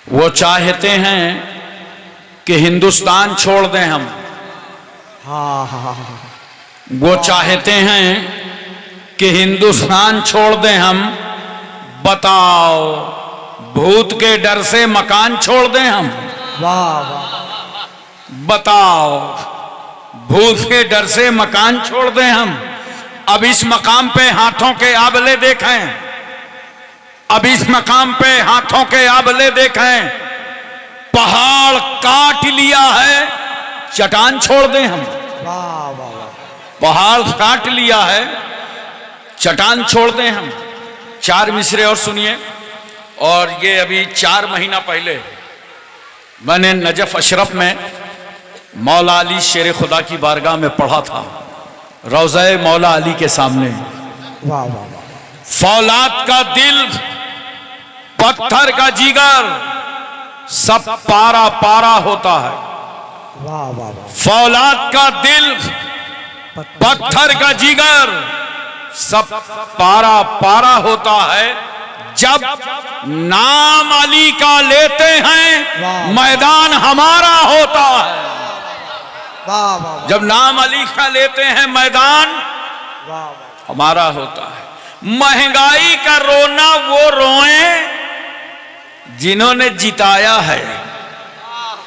वो चाहते हैं कि हिंदुस्तान छोड़ दें हम। वो चाहते हैं कि हिंदुस्तान छोड़ दें हम। बताओ, भूत के डर से मकान छोड़ दें हम? वाह वाह। बताओ, भूत के डर से मकान छोड़ दें हम? अब इस मकाम पे हाथों के आबले देखें, अब इस मकाम पे हाथों के आबले देखें। पहाड़ काट लिया है, चट्टान छोड़ दें हम? वाह वाह। पहाड़ काट लिया है, चट्टान छोड़ दें हम? 4 मिसरे और सुनिए। और ये अभी 4 महीना पहले मैंने नजफ अशरफ में मौला अली शेर खुदा की बारगाह में पढ़ा था, रोज़े मौला अली के सामने। वाह वाह। फौलाद का दिल, पत्थर का जिगर, सब पारा पारा होता है। वाह वाह। फौलाद का दिल, पत्थर का जिगर, सब पारा पारा होता है। जब नाम अली का लेते हैं, मैदान हमारा होता है। वाह वाह। जब नाम अली का लेते हैं, मैदान हमारा होता है। महंगाई का रोना वो रोए जिन्होंने जिताया है।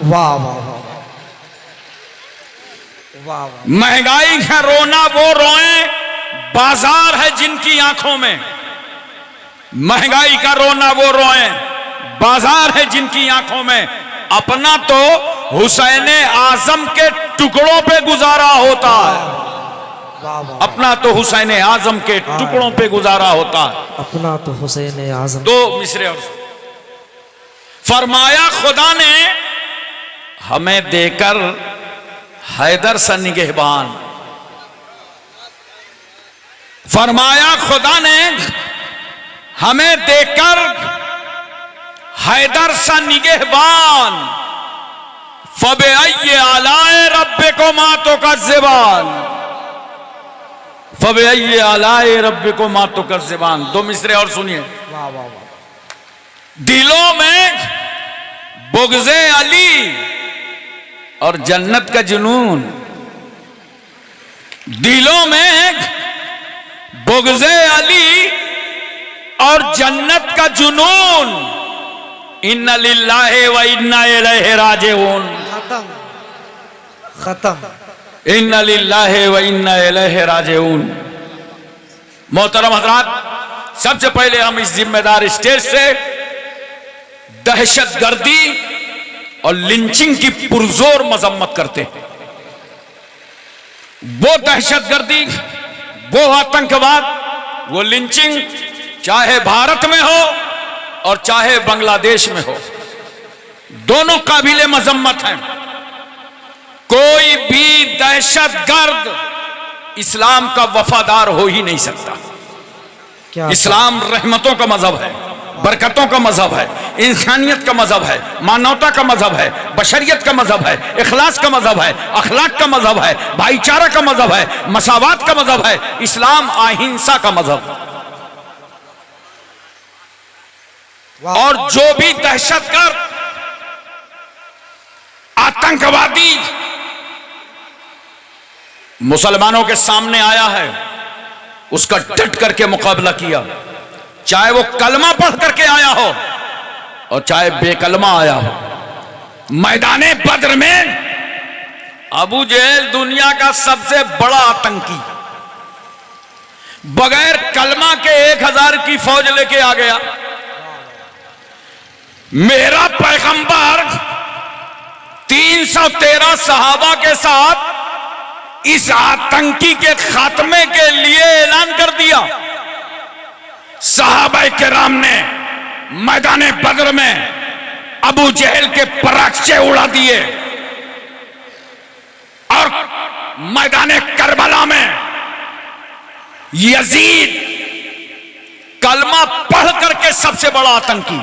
वाह वाह वाह। वाह। महंगाई का रोना वो रोए, बाजार है जिनकी आंखों में। महंगाई का रोना वो रोए, बाजार है जिनकी आंखों में। अपना तो हुसैन आजम के टुकड़ों पे गुजारा होता है। अपना तो हुसैन आजम के टुकड़ों पे गुजारा होता है। अपना तो हुसैन आजम। 2 मिसरे और फरमाया, खुदा ने हमें देकर हैदर सा निगहबान। फरमाया, खुदा ने हमें देकर हैदर सा निगहबान। फबे अय्ये आलाए रब्बे को मातो का ज़बान। फबे अय्ये आलाए रब्बे को मातो का ज़बान। 2 मिसरे और सुनिए। वाह वाह वाह। दिलों में बुग़्ज़े अली और जन्नत का जुनून। दिलों में बुग़्ज़े अली और जन्नत का जुनून। इन्ना लिल्लाहि व इन्ना इलैहि राजिऊन। खत्म खत्म। इन्ना लिल्लाहि व इन्ना इलैहि राजिऊन। मोहतरम हज़रात, सबसे पहले हम इस जिम्मेदार स्टेज से दहशतगर्दी और लिंचिंग की पुरजोर मजम्मत करते हैं। वो दहशतगर्दी, वो आतंकवाद, वो लिंचिंग, चाहे भारत में हो और चाहे बांग्लादेश में हो, दोनों काबिले मजम्मत हैं। कोई भी दहशतगर्द इस्लाम का वफादार हो ही नहीं सकता। इस्लाम रहमतों का मजहब है, बरकतों का मजहब है, इंसानियत का मजहब है, मानवता का मजहब है, बशरियत का मजहब है, इखलास का मजहब है, अखलाक का मजहब है, भाईचारा का मजहब है, मसावात का मजहब है। इस्लाम अहिंसा का मजहब। और जो भी दहशतगर्द, आतंकवादी मुसलमानों के सामने आया है, उसका डट करके मुकाबला किया। चाहे वो कलमा पढ़ करके आया हो और चाहे बेकलमा आया हो। मैदाने बद्र में अबू जहल दुनिया का सबसे बड़ा आतंकी, बगैर कलमा के 1000 की फौज लेके आ गया। मेरा पैगंबर 313 सहाबा के साथ इस आतंकी के खात्मे के लिए ऐलान कर दिया। सहाबाए किराम ने मैदाने बद्र में अबू जहल के पराक्षे उड़ा दिए और मैदाने करबला में यजीद कलमा पढ़ करके सबसे बड़ा आतंकी,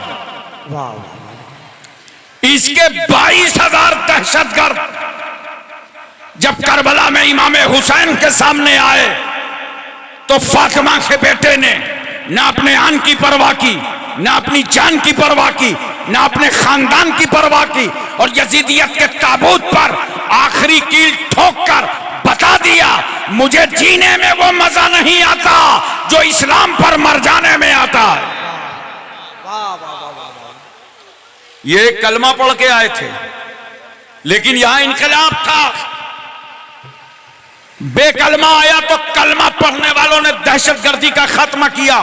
इसके 22,000 दहशतगर्द जब करबला में इमाम हुसैन के सामने आए तो फातिमा के बेटे ने न अपने आन की परवाह की, न अपनी जान की परवाह की, ना अपने खानदान की परवाह की, और यजीदियत के ताबूत पर आखिरी कील ठोक कर बता दिया, मुझे जीने में वो मजा नहीं आता जो इस्लाम पर मर जाने में आता है। ये कलमा पढ़ के आए थे, लेकिन यहां इनकलाब था। बेकलमा आया तो कलमा पढ़ने वालों ने दहशतगर्दी का खात्मा किया,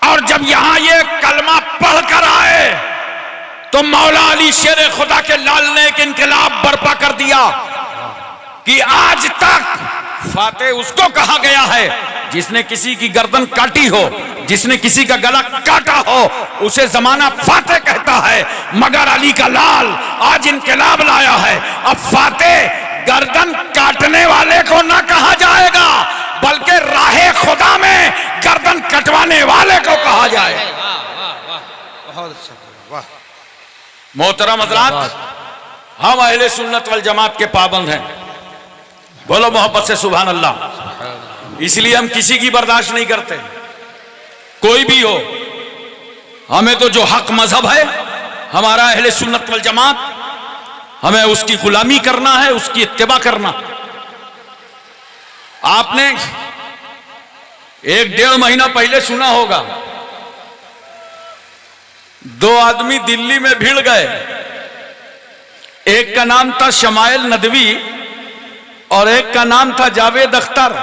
और जब यहां ये कलमा पढ़कर आए तो मौला अली शेर खुदा के लाल ने एक इनकलाब बर्पा कर दिया कि आज तक फातेह उसको कहा गया है जिसने किसी की गर्दन काटी हो, जिसने किसी का गला काटा हो, उसे जमाना फातेह कहता है। मगर अली का लाल आज इनकलाब लाया है। अब फातेह गर्दन काटने वाले को ना कहा जाएगा, बल्कि राहे खुदा में गर्दन कटवाने वाले को कहा जाएगा। बहुत अच्छा, वाह। मोहतरम हज़रात, हम अहले सुन्नत वल जमात के पाबंद हैं। बोलो मोहब्बत से सुभान अल्लाह। इसलिए हम किसी की बर्दाश्त नहीं करते, कोई भी हो। हमें तो जो हक मजहब है हमारा अहले सुन्नत वल जमात, हमें उसकी गुलामी करना है, उसकी इत्तिबा करना। आपने 1-1.5 महीना पहले सुना होगा, 2 आदमी दिल्ली में भिड़ गए। एक का नाम था शमाइल नदवी और एक का नाम था जावेद अख्तर,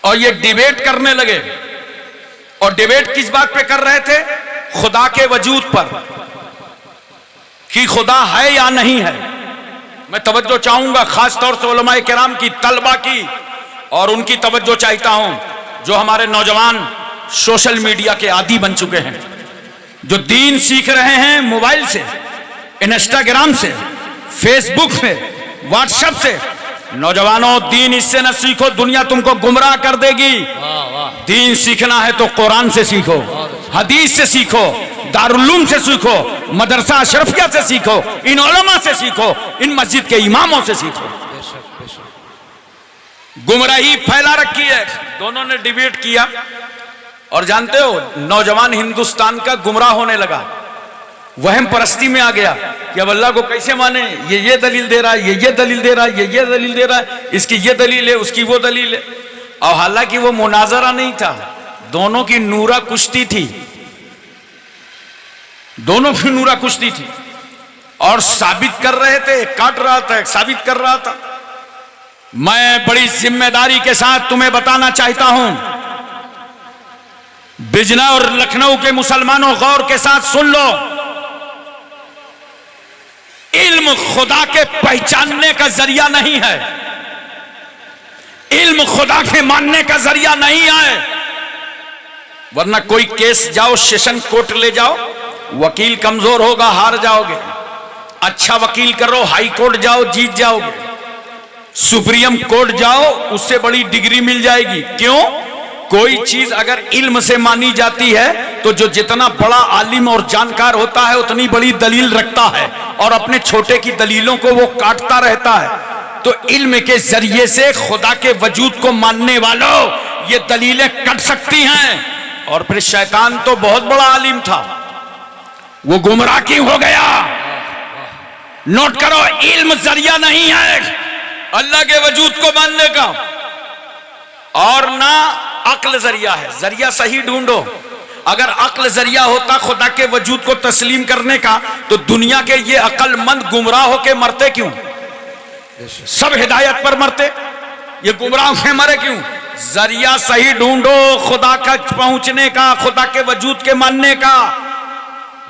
और ये डिबेट करने लगे। और डिबेट किस बात पे कर रहे थे? खुदा के वजूद पर, कि खुदा है या नहीं है। मैं तवज्जो चाहूंगा खास तौर से उलमाए किराम की, तलबा की, और उनकी तवज्जो चाहता हूं जो हमारे नौजवान सोशल मीडिया के आदी बन चुके हैं, जो दीन सीख रहे हैं मोबाइल से, इंस्टाग्राम से, फेसबुक से, व्हाट्सएप से। नौजवानों, दीन इससे न सीखो, दुनिया तुमको गुमराह कर देगी। दीन सीखना है तो कुरान से सीखो, हदीस से सीखो, दारुल्लूम से सीखो, मदरसा अशरफिया से सीखो, इन उलमा से सीखो, इन मस्जिद के इमामों से सीखो। गुमराही फैला रखी है। दोनों ने डिबेट किया, और जानते हो नौजवान हिंदुस्तान का गुमराह होने लगा, वहम परस्ती में आ गया कि अब अल्लाह को कैसे माने, ये दलील दे रहा है, ये दलील दे रहा है, ये दलील दे रहा है, इसकी ये दलील है, उसकी वो दलील है। और हालांकि वो मुनाजरा नहीं था, दोनों की नूरा कुश्ती थी, दोनों की नूरा कुश्ती थी, और साबित कर रहे थे, काट रहा था, साबित कर रहा था। मैं बड़ी जिम्मेदारी के साथ तुम्हें बताना चाहता हूं, बिजना और लखनऊ के मुसलमानों, गौर के साथ सुन लो, इल्म खुदा के पहचानने का जरिया नहीं है, इल्म खुदा के मानने का जरिया नहीं है। वरना कोई केस जाओ, सेशन कोर्ट ले जाओ, वकील कमजोर होगा, हार जाओगे। अच्छा वकील करो, हाई कोर्ट जाओ, जीत जाओगे। सुप्रीम कोर्ट जाओ, उससे बड़ी डिग्री मिल जाएगी। क्यों? कोई चीज अगर इल्म से मानी जाती है तो जो जितना बड़ा आलिम और जानकार होता है उतनी बड़ी दलील रखता है, और अपने छोटे की दलीलों को वो काटता रहता है। तो इल्म के जरिए से खुदा के वजूद को मानने वालों ये दलीलें कट सकती हैं। और फिर शैतान तो बहुत बड़ा आलिम था, वो गुमराह क्यों हो गया? नोट करो, इल्म जरिया नहीं है अल्लाह के वजूद को मानने का, और ना अक्ल जरिया है। जरिया सही ढूंढो। अगर अक्ल जरिया होता खुदा के वजूद को तस्लीम करने का, तो दुनिया के ये अक्लमंद गुमराह होके मरते क्यों? सब हिदायत पर मरते, ये गुमराह से मरे क्यों? जरिया सही ढूंढो खुदा का पहुंचने का, खुदा के वजूद के मानने का।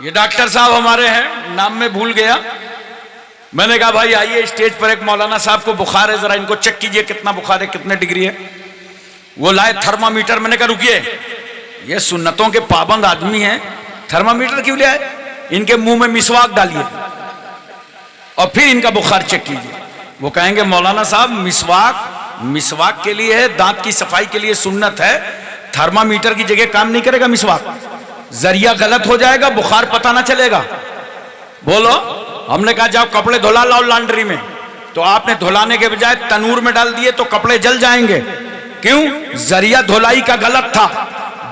ये डॉक्टर साहब हमारे हैं, नाम में भूल गया। मैंने कहा भाई आइए स्टेज पर, एक मौलाना साहब को बुखार है, जरा इनको चेक कीजिए कितना बुखार है, कितने डिग्री है। वो लाए थर्मामीटर। मैंने कहा रुकिए, ये सुन्नतों के पाबंद आदमी हैं, थर्मामीटर क्यों ले आए? इनके मुंह में मिसवाक डालिए और फिर इनका बुखार चेक कीजिए। वो कहेंगे मौलाना साहब मिसवाक के लिए है, दांत की सफाई के लिए सुन्नत है, थर्मामीटर की जगह काम नहीं करेगा मिसवाक। जरिया गलत हो जाएगा, बुखार पता ना चलेगा। बोलो, हमने कहा जाओ कपड़े धुला लाओ लॉन्ड्री में, तो आपने धुलाने के बजाय तनूर में डाल दिए तो कपड़े जल जाएंगे। क्यों? जरिया धुलाई का गलत था,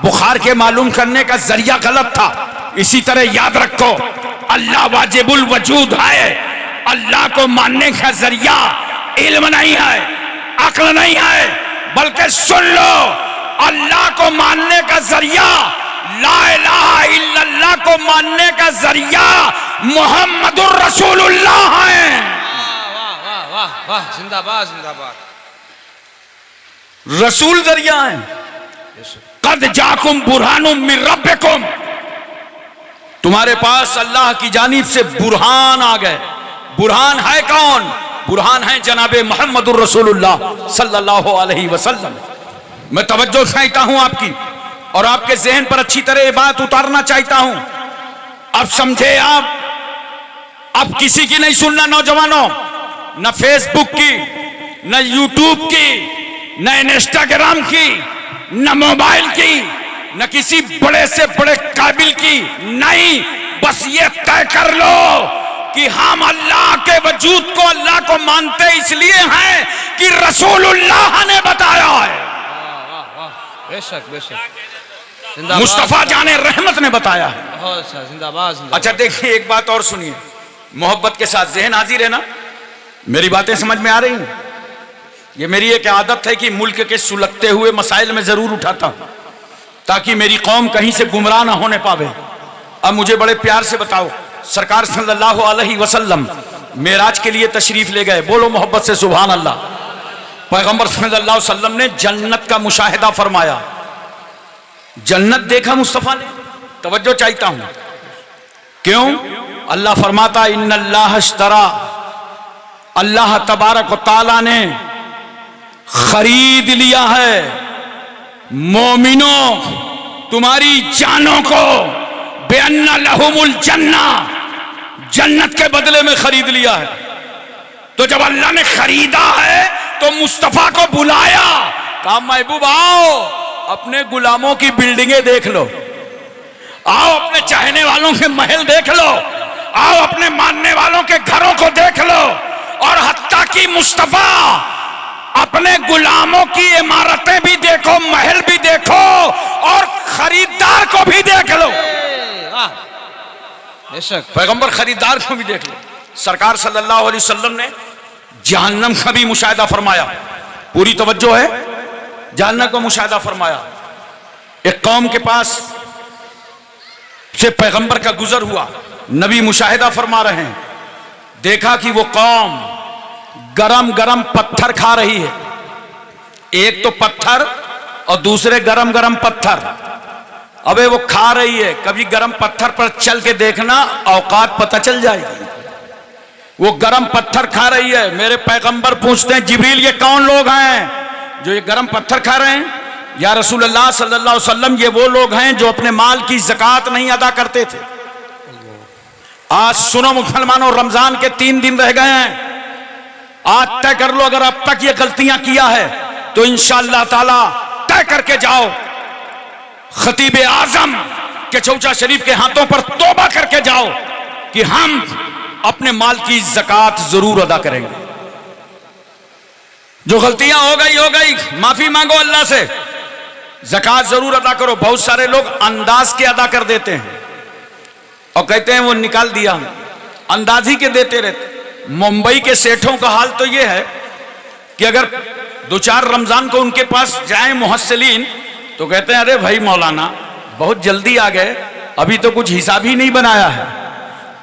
बुखार के मालूम करने का जरिया गलत था। इसी तरह याद रखो, अल्लाह वाजिबुल वजूद है। अल्लाह को मानने का जरिया इल्म नहीं है, अक्ल नहीं है, बल्कि सुन लो, अल्लाह को मानने का जरिया, ला इलाहा इल्लल्लाह को मानने का जरिया मोहम्मदुर रसूलुल्लाह है। वाह वाह वाह वाह, जिंदाबाद जिंदाबाद। रसूल जरिया है। कद जाकुम बुरहानुम मिन रब्बिकुम, तुम्हारे पास अल्लाह की जानिब से बुरहान आ गए। बुरहान है कौन? बुरहान है जनाबे मोहम्मदुर रसूलुल्लाह सल्लल्लाहु अलैहि वसल्लम। मैं तवज्जो चाहता हूं आपकी, और आपके जहन पर अच्छी तरह ये बात उतारना चाहता हूं। अब समझे आप, अब किसी की नहीं सुनना नौजवानों, न फेसबुक की, न यूट्यूब की, न इंस्टाग्राम की, न मोबाइल की, न किसी बड़े से बड़े काबिल की। नहीं, बस ये तय कर लो कि हम अल्लाह के वजूद को, अल्लाह को मानते इसलिए हैं कि रसूलुल्लाह ने बताया है। बेशक बेशक, मुस्तफा जाने रहमत ने बताया है। बहुत अच्छा, जिंदाबाद जिंदाबाद। अच्छा देखिए, एक बात और सुनिए मोहब्बत के साथ, जहन हाजिर है ना, मेरी बातें समझ में आ रही हैं? ये मेरी एक आदत है कि मुल्क के सुलगते हुए मसाइल में जरूर उठाता हूं, ताकि मेरी कौम कहीं से गुमराह ना होने पावे। अब मुझे बड़े प्यार से बताओ, सरकार सल्लल्लाहु अलैहि वसल्लम मेराज के लिए तशरीफ ले गए, बोलो मोहब्बत से सुभान अल्लाह। पैगंबर सल्लल्लाहु अलैहि वसल्लम ने जन्नत का मुशाहिदा फरमाया, जन्नत देखा मुस्तफा ने। तवज्जो चाहता हूं, क्यों? अल्लाह फरमाता इन्नल्लाह अश्तरा, अल्लाह तबारक व तआला ने खरीद लिया है मोमिनों तुम्हारी जानों को, बेअन्ना लहुमुल जन्ना, जन्नत के बदले में खरीद लिया है। तो जब अल्लाह ने खरीदा है तो मुस्तफा को बुलाया, कहा महबूब आओ, अपने गुलामों की बिल्डिंगें देख लो, आओ अपने चाहने वालों के महल देख लो, आओ अपने मानने वालों के घरों को देख लो, और हत्ता की मुस्तफा अपने गुलामों की इमारतें भी देखो, महल भी देखो, और खरीदार को भी देख लो। बेशक, पैगंबर खरीदार को भी देख लो। सरकार सल्लल्लाहु अलैहि वसल्लम ने जहन्नम का भी मुशाहिदा फरमाया। पूरी तवज्जो है, जहन्नम को मुशाहिदा फरमाया। एक कौम के पास से पैगंबर का गुजर हुआ, नबी मुशाहिदा फरमा रहे हैं, देखा कि वो कौम गरम गरम पत्थर खा रही है। एक तो पत्थर और दूसरे गरम गरम पत्थर। अबे वो खा रही है, कभी गरम पत्थर पर चल के देखना, औकात पता चल जाएगी। वो गरम पत्थर खा रही है। मेरे पैगंबर पूछते हैं, जिब्रील ये कौन लोग हैं जो ये गरम पत्थर खा रहे हैं? या रसूलुल्लाह सल्लल्लाहु अलैहि वसल्लम, ये वो लोग हैं जो अपने माल की ज़कात नहीं अदा करते थे। आज सुनो मुसलमानों, रमजान के 3 दिन रह गए हैं। आज तय कर लो, अगर अब तक ये गलतियां किया है तो इंशाअल्लाह ताला तय करके जाओ, खतीब आजम के चौचा शरीफ के हाथों पर तौबा करके जाओ कि हम अपने माल की ज़कात जरूर अदा करेंगे। जो गलतियां हो गई, माफी मांगो अल्लाह से, ज़कात जरूर अदा करो। बहुत सारे लोग अंदाज के अदा कर देते हैं और कहते हैं वो निकाल दिया, अंदाजी के देते रहते। मुंबई के सेठों का हाल तो ये है कि अगर 2-4 रमजान को उनके पास जाए मुहस्सिलीन तो कहते हैं अरे भाई मौलाना बहुत जल्दी आ गए, अभी तो कुछ हिसाब ही नहीं बनाया है।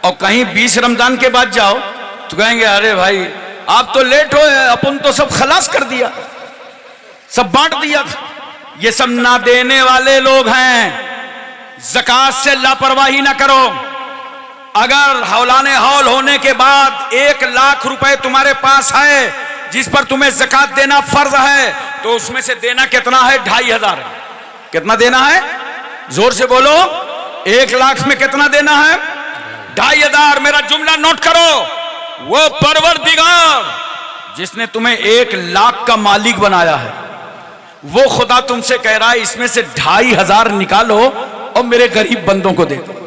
और कहीं 20 रमजान के बाद जाओ तो कहेंगे अरे भाई आप तो लेट हो, अपन तो सब खलास कर दिया, सब बांट दिया। ये सब ना देने वाले लोग हैं। ज़कात से लापरवाही ना करो। अगर हौलाने हौल होने के बाद 1 लाख रुपए तुम्हारे पास है जिस पर तुम्हें ज़कात देना फर्ज है, तो उसमें से देना कितना है? 2500 है। कितना देना है? जोर से बोलो। 1 लाख में कितना देना है? 2500। मेरा जुमला नोट करो। वो परवरदिगार जिसने तुम्हें 1 लाख का मालिक बनाया है, वो खुदा तुमसे कह रहा है इसमें से 2500 निकालो और मेरे गरीब बंदों को दे दो।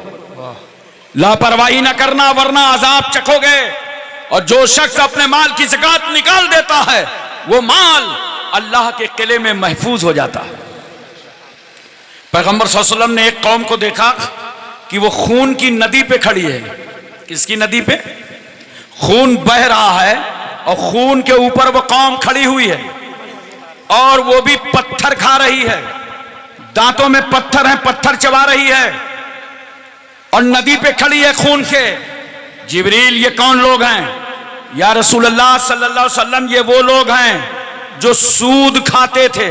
लापरवाही ना करना वरना अजाब चखोगे। और जो शख्स अपने माल की ज़कात निकाल देता है वो माल अल्लाह के किले में महफूज हो जाता है। पैगंबर सल्लल्लाहु अलैहि वसल्लम ने एक कौम को देखा, कि वो खून की नदी पे खड़ी है। किसकी नदी पे? खून बह रहा है और खून के ऊपर वो कौम खड़ी हुई है और वो भी पत्थर खा रही है, दांतों में पत्थर हैं, पत्थर चबा रही है और नदी पे खड़ी है खून के। जिब्रील ये कौन लोग हैं? या रसूलुल्लाह सल्लल्लाहु अलैहि वसल्लम ये वो लोग हैं जो सूद खाते थे।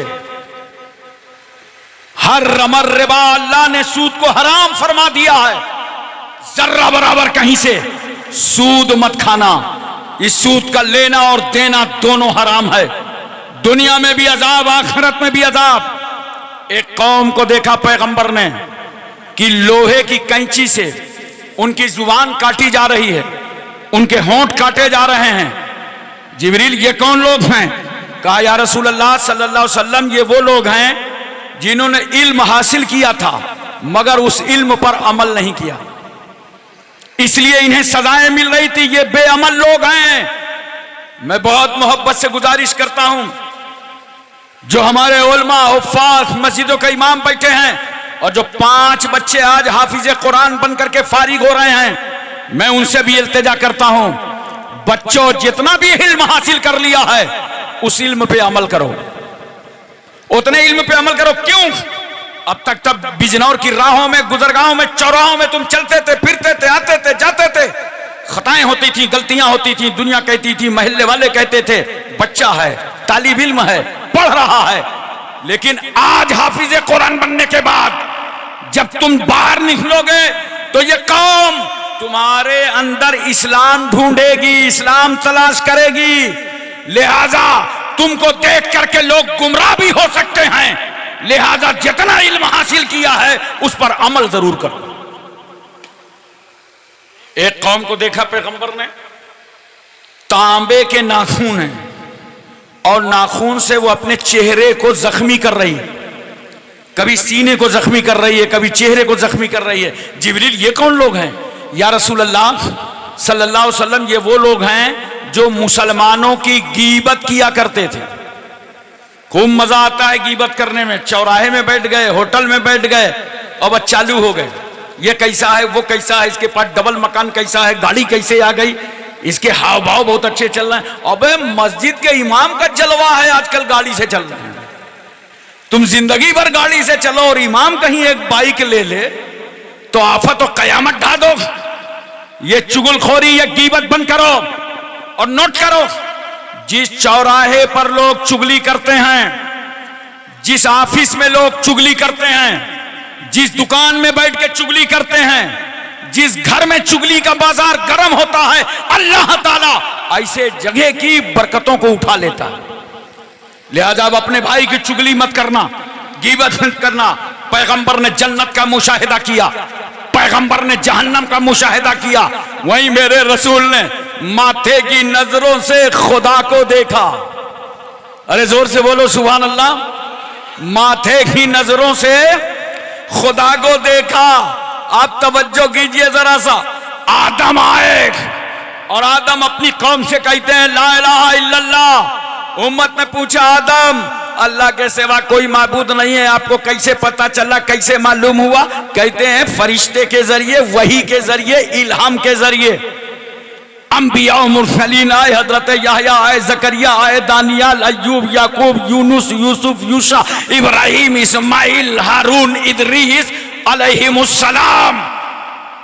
हर रमर रिबा, अल्लाह ने सूद को हराम फरमा दिया है। जर्रा बराबर कहीं से सूद मत खाना। इस सूद का लेना और देना दोनों हराम है। दुनिया में भी अजाब, आखिरत में भी अजाब। एक कौम को देखा पैगंबर ने कि लोहे की कैंची से उनकी जुबान काटी जा रही है, उनके होंठ काटे जा रहे हैं। जिब्रील ये कौन लोग हैं? कहा या रसूलल्लाह सल्लल्लाहु अलैहि वसल्लम ये वो लोग हैं जिन्होंने इल्म हासिल किया था मगर उस इल्म पर अमल नहीं किया, इसलिए इन्हें सजाएं मिल रही थी। ये बेअमल लोग हैं। मैं बहुत मोहब्बत से गुजारिश करता हूं, जो हमारे उलमा हुफ्फाज मस्जिदों के इमाम बैठे हैं और जो 5 बच्चे आज हाफिज कुरान बन करके फारिग हो रहे हैं, मैं उनसे भी इल्तिजा करता हूं, बच्चों जितना भी इल्म हासिल कर लिया है उस इल्म पे अमल करो, उतने इल्म पे अमल करो। क्यों? अब तक बिजनौर की राहों में, गुजरगाहों में, चौराहों में तुम चलते थे, फिरते थे, आते थे, जाते थे, खताएं होती थी, गलतियां होती थी, दुनिया कहती थी, महल्ले वाले कहते थे बच्चा है, तालिब इल्म है, पढ़ रहा है। लेकिन आज हाफिज कुरान बनने के बाद जब तुम बाहर निकलोगे तो ये कौम तुम्हारे अंदर इस्लाम ढूंढेगी, इस्लाम तलाश करेगी। लिहाजा तुमको देख करके लोग गुमराह भी हो सकते हैं। लिहाजा जितना इल्म हासिल किया है उस पर अमल जरूर करो। एक कौम को देखा पैगंबर ने, तांबे के नाखून हैं और नाखून से वो अपने चेहरे को जख्मी कर रही है, कभी सीने को जख्मी कर रही है, कभी चेहरे को जख्मी कर रही है। जिब्रील ये कौन लोग हैं? या रसूलुल्लाह सल्लल्लाहु अलैहि वसल्लम ये वो लोग हैं जो मुसलमानों की गीबत किया करते थे। खूब मजा आता है गीबत करने में। चौराहे में बैठ गए, होटल में बैठ गए और बस चालू हो गए, ये कैसा है, वो कैसा है, इसके पास डबल मकान कैसा है, गाड़ी कैसे आ गई, इसके हाव भाव बहुत अच्छे चल रहे हैं। अबे मस्जिद के इमाम का जलवा है आजकल, गाड़ी से चल रहे हैं। तुम जिंदगी भर गाड़ी से चलो और इमाम कहीं एक बाइक ले ले तो आफत और कयामत ढा दो। ये चुगलखोरी, ये गीबत बंद करो और नोट करो, जिस चौराहे पर लोग चुगली करते हैं, जिस ऑफिस में लोग चुगली करते हैं, जिस दुकान में बैठ के चुगली करते हैं, जिस घर में चुगली का बाजार गर्म होता है, अल्लाह ताला ऐसे जगह की बरकतों को उठा लेता है। लिहाजा अब अपने भाई की चुगली मत करना, गीबत मत करना। पैगंबर ने जन्नत का मुशाहिदा किया, पैगंबर ने जहन्नम का मुशाहिदा किया, वहीं मेरे रसूल ने माथे की नजरों से खुदा को देखा। अरे जोर से बोलो सुभान अल्लाह। माथे की नजरों से खुदा को देखा। आप तवज्जो कीजिए जरा सा। आदम आए और आदम अपनी कौम से कहते हैं ला इलाहा इल्लल्लाह। उम्मत ने पूछा आदम अल्लाह के सिवा कोई माबूद नहीं है, आपको कैसे पता चला, कैसे मालूम हुआ? कहते हैं फरिश्ते के जरिए, वही के जरिए, इल्हाम के जरिए। अंबिया मुरसलीन आए, हजरत याहया आए, जकरिया आए, दानियाल, अय्यूब, याकूब, यूनुस, यूसुफ, यूशा, इब्राहिम, इस्माइल, हारून, इदरीस अलैहिमुस्सलाम,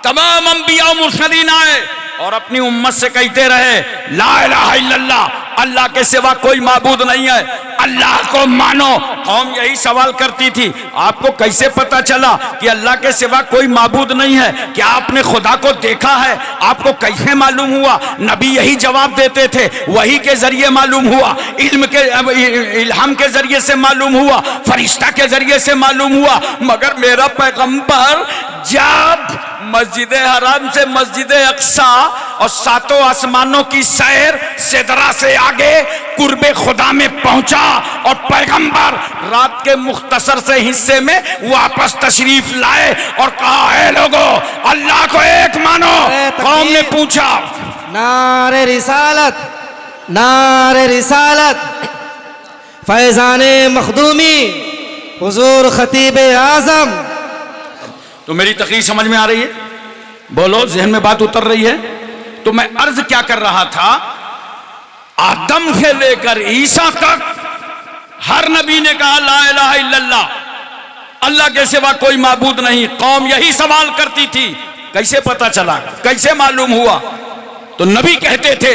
तमाम अंबिया मुरसलीन आए और अपनी उम्मत से कहते रहे ला इलाहा इल्लल्लाह, अल्लाह के सिवा कोई माबूद नहीं है, अल्लाह को मानो। कौम यही सवाल करती थी आपको कैसे पता चला कि अल्लाह के सिवा कोई माबूद नहीं है? क्या आपने खुदा को देखा है? आपको कैसे मालूम हुआ? नबी यही जवाब देते थे, वही के जरिए मालूम हुआ, इल्म के इल्हाम के जरिए से मालूम हुआ, फरिश्ता के जरिए से मालूम हुआ। मगर मेरा पैगंबर जब मस्जिद हराम से मस्जिद अक्सा और 7 आसमानों की सैर सिदरा से आगे कुर्बे खुदा में पहुंचा और पैगंबर रात के मुख्तसर से हिस्से में वापस तशरीफ लाए और कहा है लोगों अल्लाह को एक मानो। कौम ने पूछा नारे रिसालत, नारे रिसालत, फैजाने मखदूमी, हुजूर खतीब आजम। तो मेरी तकरीर समझ में आ रही है? बोलो, जहन में बात उतर रही है? तो मैं अर्ज क्या कर रहा था, आदम से लेकर ईसा तक हर नबी ने कहा ला इलाहा इल्लल्लाह, अल्लाह के सिवा कोई माबूद नहीं। कौम यही सवाल करती थी, कैसे पता चला, कैसे मालूम हुआ? तो नबी कहते थे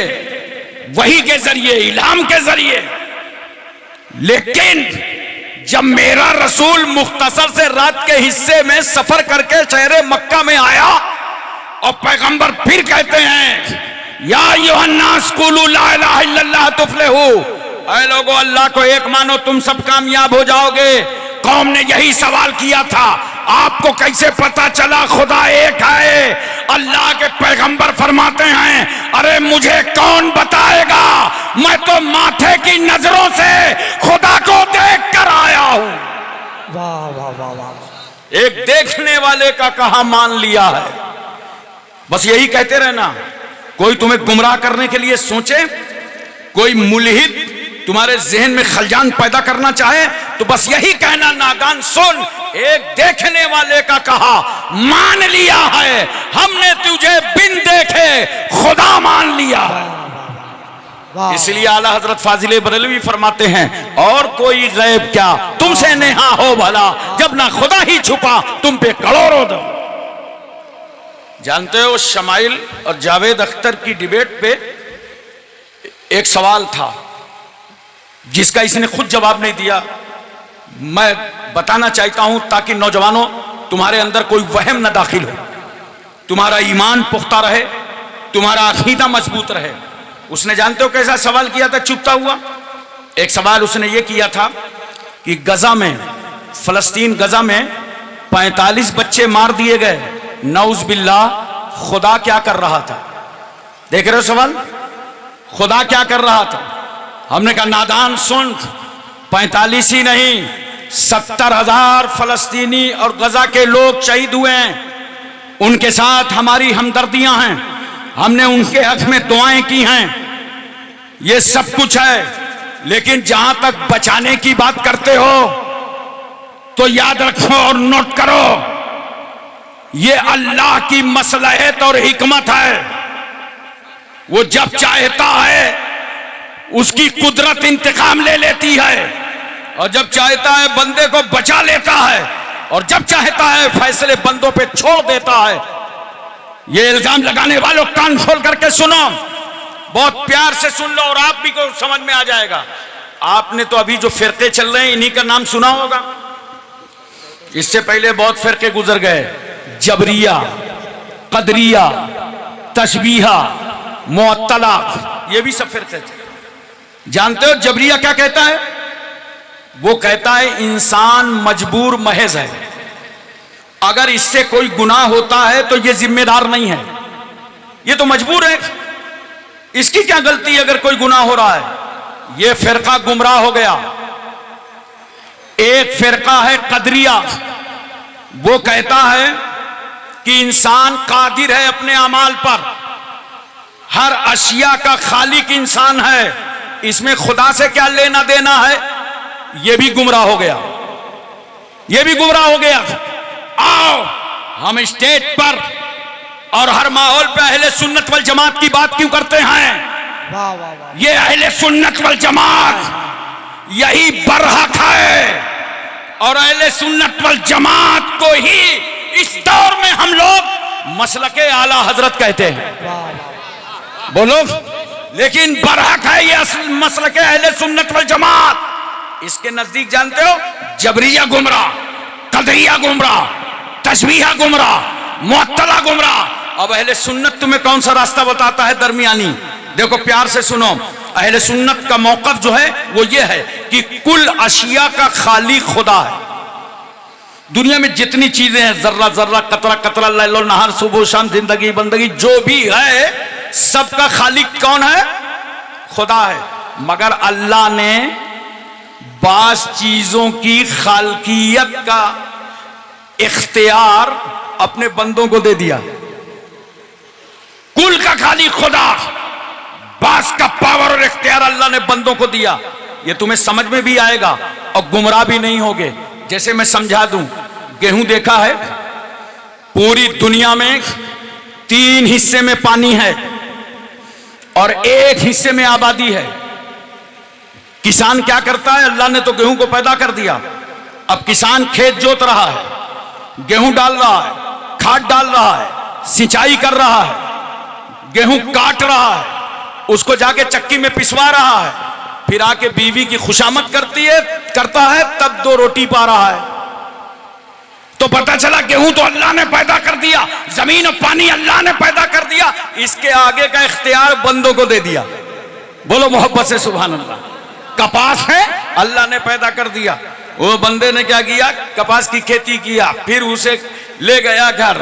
वही के जरिए, इल्हाम के जरिए। लेकिन जब मेरा रसूल मुख्तसर से रात के हिस्से में सफर करके शहर मक्का में आया और पैगंबर फिर कहते हैं या अय्युहन्नास कुलू ला इलाहा इल्लल्लाह तुफ्लिहू, ऐ लोगो अल्लाह को एक मानो तुम सब कामयाब हो जाओगे। कौम ने यही सवाल किया था, आपको कैसे पता चला खुदा एक है? अल्लाह के पैगंबर फरमाते हैं अरे मुझे कौन बताएगा, मैं तो माथे की नजरों से खुदा को देख कर आया हूं। वाह वाह वाह वाह। एक देखने वाले का कहा मान लिया है। बस यही कहते रहना। कोई तुम्हें गुमराह करने के लिए सोचे, कोई मुल्हिद तुम्हारे जहन में खलजान पैदा करना चाहे, तो बस यही कहना नादान सुन, एक देखने वाले का कहा मान लिया है, हमने तुझे बिन देखे खुदा मान लिया। इसलिए आला हजरत फाजिल बरेलवी फरमाते हैं और कोई गैब क्या तुमसे नेहा हो भला, जब ना खुदा ही छुपा तुम पे करोड़ों दो। जानते हो शमाइल और जावेद अख्तर की डिबेट पे एक सवाल था जिसका इसने खुद जवाब नहीं दिया। मैं बताना चाहता हूं ताकि नौजवानों तुम्हारे अंदर कोई वहम न दाखिल हो, तुम्हारा ईमान पुख्ता रहे, तुम्हारा अकीदा मजबूत रहे। उसने जानते हो कैसा सवाल किया था चुपता हुआ? एक सवाल उसने ये किया था कि गजा में, फलस्तीन गजा में 45 बच्चे मार दिए गए, नौज बिल्लाह, खुदा क्या कर रहा था? देख रहे हो सवाल, खुदा क्या कर रहा था? हमने कहा नादान सुन, 45 ही नहीं 70,000 फलस्तीनी और गजा के लोग शहीद हुए हैं, उनके साथ हमारी हमदर्दियां हैं, हमने उनके हक में दुआएं की हैं, ये सब कुछ है। लेकिन जहां तक बचाने की बात करते हो तो याद रखो और नोट करो, ये अल्लाह की मसलहत और हिकमत है। वो जब चाहता है उसकी कुदरत इंतकाम ले लेती है, और जब चाहता है बंदे को बचा लेता है, और जब चाहता है फैसले बंदों पे छोड़ देता है। ये इल्जाम लगाने वालों कान खोल करके सुनो, बहुत प्यार से सुन लो और आप भी को समझ में आ जाएगा। आपने तो अभी जो फिरके चल रहे हैं इन्हीं का नाम सुना होगा, इससे पहले बहुत फिरके गुजर गए, जबरिया, कदरिया, तशबीहा, मुअत्तला, ये भी सब फिरके थे। जानते हो जबरिया क्या कहता है? वो कहता है इंसान मजबूर महज है, अगर इससे कोई गुनाह होता है तो ये जिम्मेदार नहीं है, ये तो मजबूर है, इसकी क्या गलती है अगर कोई गुनाह हो रहा है। ये फिरका गुमराह हो गया। एक फिरका है कदरिया, वो कहता है कि इंसान कादिर है अपने अमाल पर, हर अशिया का खालिक इंसान है, इसमें खुदा से क्या लेना देना है। यह भी गुमराह हो गया, यह भी गुमराह हो गया। आओ हम स्टेज पर और हर माहौल पे अहले सुन्नत वल जमात की बात क्यों करते हैं? वाह वाह वाह। ये अहले सुन्नत वल जमात यही बरहक है, और अहले सुन्नत वल जमात को ही इस दौर में हम लोग मसलके आला हजरत कहते हैं। बोलो, लेकिन बरहक है ये असल मसलके अहले सुन्नत वल जमात। इसके नजदीक जानते हो जबरिया गुमराह, कदरिया गुमराह, तशबीहा गुमराह, मुअत्तला गुमराह। अब अहले सुन्नत तुम्हें कौन सा रास्ता बताता है दरमियानी? देखो प्यार से सुनो, अहले सुन्नत का मौक़िफ़ जो है वो ये है कि कुल अशिया का खालिक खुदा है। दुनिया में जितनी चीजें हैं, जर्रा जर्रा, कतरा कतरा, लैलो नहार, सुबह शाम, जिंदगी बंदगी, जो भी है सबका खालिक कौन है? खुदा है। मगर अल्लाह ने बास चीजों की खालकियत का इख्तियार अपने बंदों को दे दिया। कुल का खालिक खुदा, बास का पावर और इख्तियार अल्लाह ने बंदों को दिया। ये तुम्हें समझ में भी आएगा और गुमराह भी नहीं होगे। जैसे मैं समझा दूं, गेहूं देखा है, पूरी दुनिया में 3 हिस्से में पानी है और 1 हिस्से में आबादी है। किसान क्या करता है? अल्लाह ने तो गेहूं को पैदा कर दिया। अब किसान खेत जोत रहा है, गेहूं डाल रहा है, खाद डाल रहा है, सिंचाई कर रहा है, गेहूं काट रहा है, उसको जाके चक्की में पिसवा रहा है, फिर आके बीवी की खुशामद करता है, तब 2 रोटी पा रहा है। तो पता चला गेहूं तो अल्लाह ने पैदा कर दिया, जमीन और पानी अल्लाह ने पैदा कर दिया, इसके आगे का इख्तियार बंदों को दे दिया। बोलो मोहब्बत से सुभान अल्लाह। कपास है, अल्लाह ने पैदा कर दिया, वो बंदे ने क्या किया? कपास की खेती किया, फिर उसे ले गया घर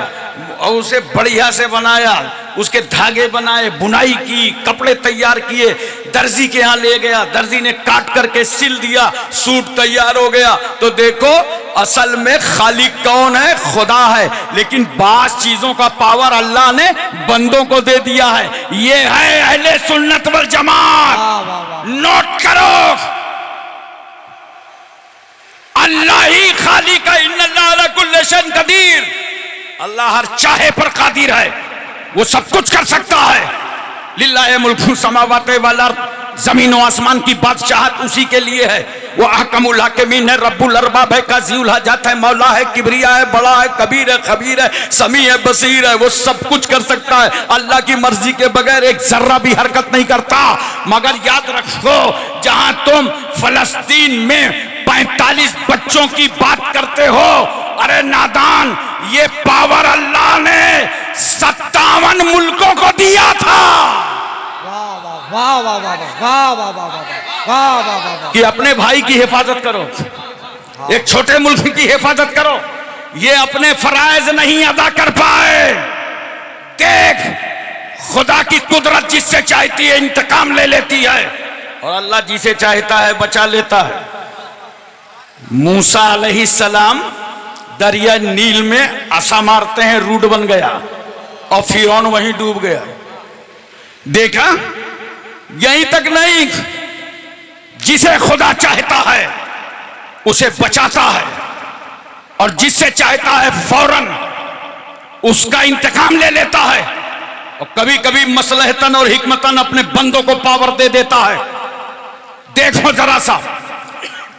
और उसे बढ़िया से बनाया, उसके धागे बनाए, बुनाई की, कपड़े तैयार किए, दर्जी के यहाँ ले गया, दर्जी ने काट करके सिल दिया, सूट तैयार हो गया। तो देखो असल में खालिक कौन है? खुदा है, लेकिन बास चीजों का पावर अल्लाह ने बंदों को दे दिया है। ये है अहले सुन्नत वल जमात। नोट करो, अल्लाह ही खालिक है। इन्नल्लाह अला कुल्लि शैइन कदीर। अल्लाह हर चाहे पर कादिर है, वो सब कुछ कर सकता है। लिल्लाहि मुल्कु समावाति वल अर्द, जमीन और आसमान की बादशाहत उसी के लिए है। वो अहकमुल हाकिमीन है, रब्बुल अरबाब है, काज़िउल हाजात है, मौला है, किबरिया है, बड़ा है, कबीर है, खबीर है, समी है, बसीर है, वो सब कुछ कर सकता है। अल्लाह की मर्जी के बगैर एक जर्रा भी हरकत नहीं करता। मगर याद रखो, जहां तुम फलस्तीन में 45 बच्चों की बात करते हो, अरे नादान, ये पावर अल्लाह ने 57 मुल्कों को दिया था कि अपने भाई की हिफाजत करो, एक छोटे मुल्क की हिफाजत करो। ये अपने फराइज नहीं अदा कर पाए। देख, खुदा की कुदरत जिससे चाहती है इंतकाम ले लेती है, और अल्लाह जिसे चाहता है बचा लेता है। मूसा अलैहिस्सलाम दरिया नील में आसा मारते हैं, रूट बन गया और फिरौन वहीं डूब गया। देखा, यहीं तक नहीं, जिसे खुदा चाहता है उसे बचाता है, और जिससे चाहता है फौरन उसका इंतकाम ले लेता है, और कभी कभी मसलहतन और हिकमतन अपने बंदों को पावर दे देता है। देखो जरा सा,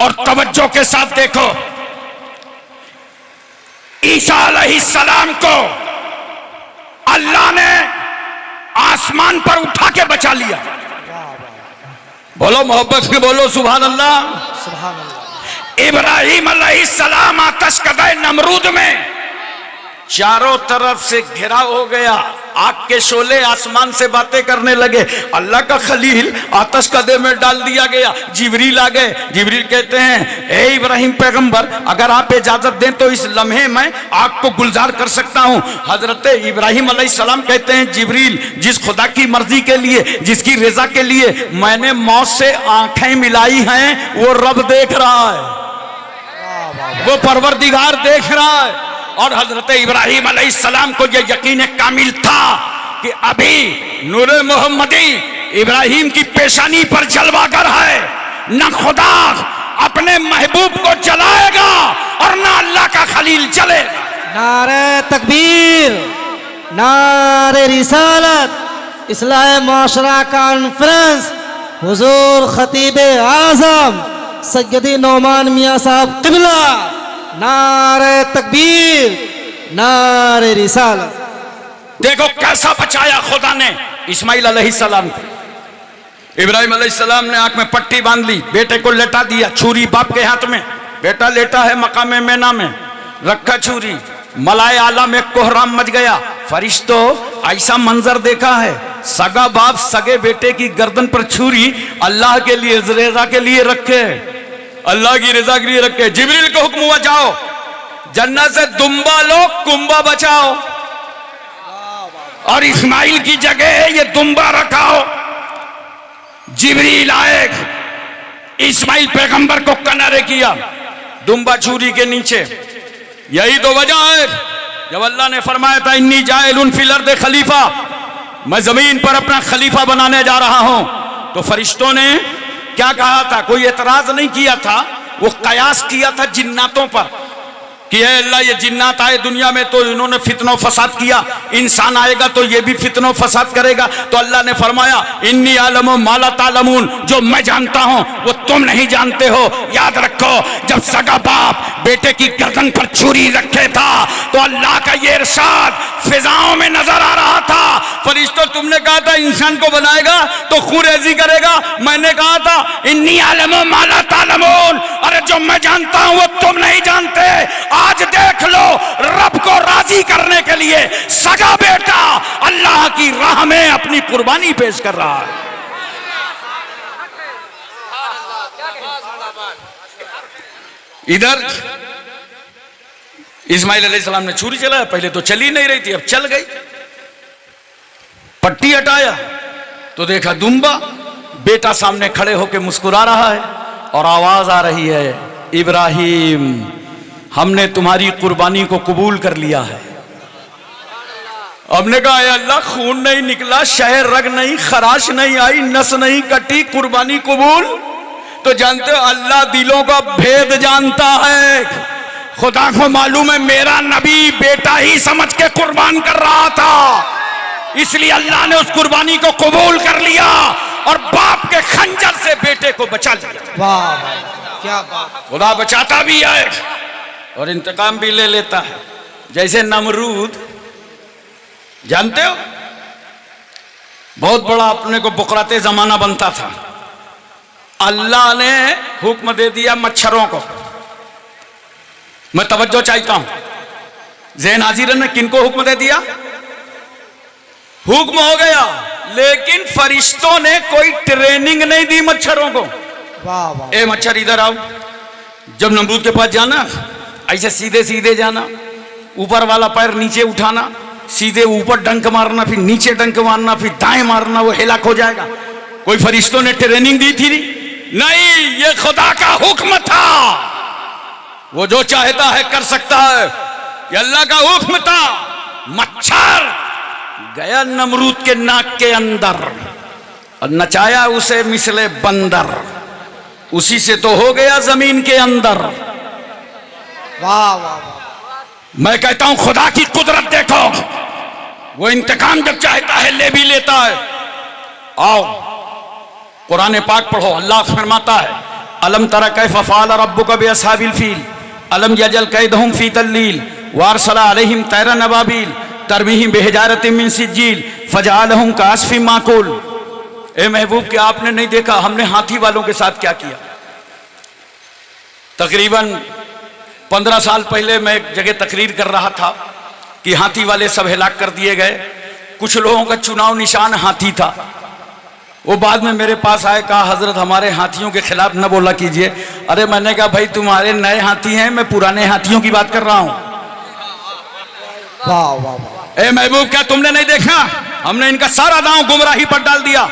और तवज्जो के साथ देखो, ईसा अलैहिस्सलाम को अल्लाह ने आसमान पर उठा के बचा लिया। बोलो मोहब्बत से बोलो सुभान अल्लाह। सुभान अल्लाह। इब्राहिम अलैहिस्सलाम आतशकदे नमरूद में चारों तरफ से घिरा हो गया, आग के शोले आसमान से बातें करने लगे। अल्लाह का खलील आतशकदे में डाल दिया गया। जिब्रील आ गए। जिब्रील कहते हैं, ए इब्राहिम पैगंबर, अगर आप इजाजत दें तो इस लम्हे में आग को गुलजार कर सकता हूं। हजरत इब्राहिम अलैहिस्सलाम कहते हैं, जिब्रील, जिस खुदा की मर्जी के लिए, जिसकी रजा के लिए मैंने मौत से आंखें मिलाई हैं, वो रब देख रहा है, वो परवरदिगार देख रहा है। और हजरत इब्राहिम अलैहिस्सलाम को यह यकीन कामिल था कि अभी नूरे मोहम्मदी इब्राहिम की पेशानी पर जलवागर है। न खुदा अपने महबूब को जलाएगा और न अल्लाह का खलील जलेगा। नारे तकबीर, नारे रिसालत, इस्लाह माशरा कॉन्फ्रेंस, हुजूर खतीब आजम सैयदी नौमान मियां साहब क़िबला, नारे तकबीर, नारे रिसालत। देखो कैसा बचाया खुदा ने इस्माइल अलैहिस्सलाम को। इब्राहिम अलैहिस्सलाम ने आंख में पट्टी बांध ली, बेटे को लेटा दिया, छुरी बाप के हाथ में, बेटा लेटा है मकामे मेना में, रखा छुरी, मलाए आला में कोहराम मच गया। फरिश्तों, ऐसा मंजर देखा है, सगा बाप सगे बेटे की गर्दन पर छुरी अल्लाह के लिए, रजा के लिए रखे, अल्लाह की रजा के लिए रखे। जिब्रील को हुक्म हुआ, जाओ जन्नत से दुम्बा लो, कुंबा बचाओ, और इस्माइल की जगह ये दुम्बा रखाओ। जिब्रील आए, इस्माइल पैगंबर को किनारे किया, दुम्बा छुरी के नीचे। यही तो वजह है जब अल्लाह ने फरमाया था, इन्नी जाइलुन फिल अर्द खलीफा, मैं जमीन पर अपना खलीफा बनाने जा रहा हूं। तो फरिश्तों ने क्या कहा था? कोई एतराज नहीं किया था, वो कयास किया था जिन्नातों पर। कि है अल्लाह ये जिन्नात आए दुनिया में तो इन्होंने फितना फसाद किया, इंसान आएगा तो ये भी फितना फसाद करेगा। तो अल्लाह ने फरमाया इन्नी आलमु मा ला तालमून, जो मैं जानता हूं वो तुम नहीं जानते हो। याद रखो, जब सगा बाप बेटे की गर्दन पर छुरी रखे था तो अल्लाह का ये इरशाद फिजाओं में नजर आ रहा था, फरिश्तों तुमने कहा था इंसान को बनाएगा तो खूरेजी करेगा, मैंने कहा था इन्नी आलमु मा ला तालमून, अरे जो मैं जानता हूं वो तुम नहीं जानते। आज देख लो, रब को राजी करने के लिए सगा बेटा अल्लाह की राह में अपनी कुर्बानी पेश कर रहा है। इधर इस्माइल अलैहिस्सलाम ने छुरी चलाया, पहले तो चली नहीं रही थी, अब चल गई। पट्टी हटाया तो देखा दुम्बा, बेटा सामने खड़े होकर मुस्कुरा रहा है और आवाज आ रही है, इब्राहिम हमने तुम्हारी कुर्बानी को कबूल कर लिया है। हमने कहा अल्लाह खून नहीं निकला, शहर रग नहीं, खराश नहीं आई, नस नहीं कटी, कुर्बानी कबूल। तो जानते हो अल्लाह दिलों का भेद जानता है। खुदा को मालूम है मेरा नबी बेटा ही समझ के कुर्बान कर रहा था, इसलिए अल्लाह ने उस कुर्बानी को कबूल कर लिया और बाप के खंजर से बेटे को बचा लिया। वाह क्या बात। खुदा बचाता भी है और इंतकाम भी ले लेता है। जैसे नमरूद, जानते हो बहुत बड़ा अपने को बुकराते जमाना बनता था, अल्लाह ने हुक्म दे दिया मच्छरों को। मैं तवज्जो चाहता हूं, ज़हन हाजिर है ना, किनको हुक्म दे दिया? हुक्म हो गया, लेकिन फरिश्तों ने कोई ट्रेनिंग नहीं दी मच्छरों को। वाह वाह। ए मच्छर इधर आओ, जब नमरूद के पास जाना ऐसे सीधे सीधे जाना, ऊपर वाला पैर नीचे उठाना, सीधे ऊपर डंक मारना, फिर नीचे डंक मारना, फिर दाएं मारना, वो हिलाक हो जाएगा। कोई फरिश्तों ने ट्रेनिंग दी थी? नहीं, ये खुदा का हुक्म था, वो जो चाहता है कर सकता है, ये अल्लाह का हुक्म था। मच्छर गया नमरूद के नाक के अंदर और नचाया उसे मिसले बंदर, उसी से तो हो गया जमीन के अंदर। वाह वाह। मैं कहता हूं खुदा की कुदरत देखो, वो इंतकाम जब चाहता है ले भी लेता है। आओ कुरान पाक पढ़ो, अल्लाह फरमाता है अलम तरा कैफ फ़अल रब्बुका बिअस्हाबिल फील अलम यजल कैदहुम फी तल्लील वारसला अलैहिम तैरन अबाबील तरमीहिम बिहिजारतिम मिन सिज्जील फजअलहुम कास्फिम माकूल। ए महबूब, क्या आपने नहीं देखा हमने हाथी वालों के साथ क्या किया? तकरीबन 15 साल पहले मैं एक जगह तकरीर कर रहा था कि हाथी वाले सब हिलाक कर दिए गए। कुछ लोगों का चुनाव निशान हाथी था। वो बाद में मेरे पास आए, कहा हजरत हमारे हाथियों के खिलाफ न बोला कीजिए। अरे मैंने कहा भाई तुम्हारे नए हाथी हैं, मैं पुराने हाथियों की बात कर रहा हूं। वाह वाह। ए महबूब, क्या तुमने नहीं देखा हमने इनका सारा दांव गुमराही पर डाल दिया